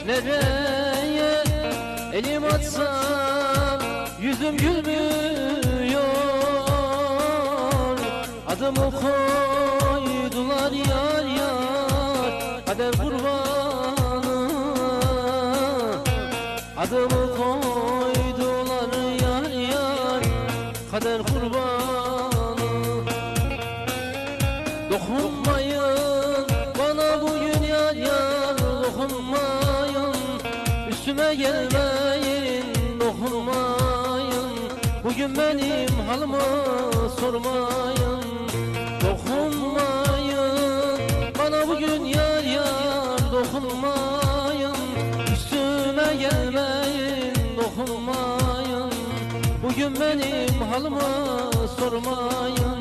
Nereye elim atsam yüzüm gülmüyor. Adımı koydular yar yar kader kurbanı. Adımı koydular yar yar kader kurbanı. Dokunmayın bana bugün yar yar, dokunmayın. Üstüme gelmeyin, dokunmayın. Bugün benim halımı sormayın. Dokunmayın bana bugün yar yar, dokunmayın. Üstüme gelmeyin, dokunmayın. Bugün benim halımı sormayın.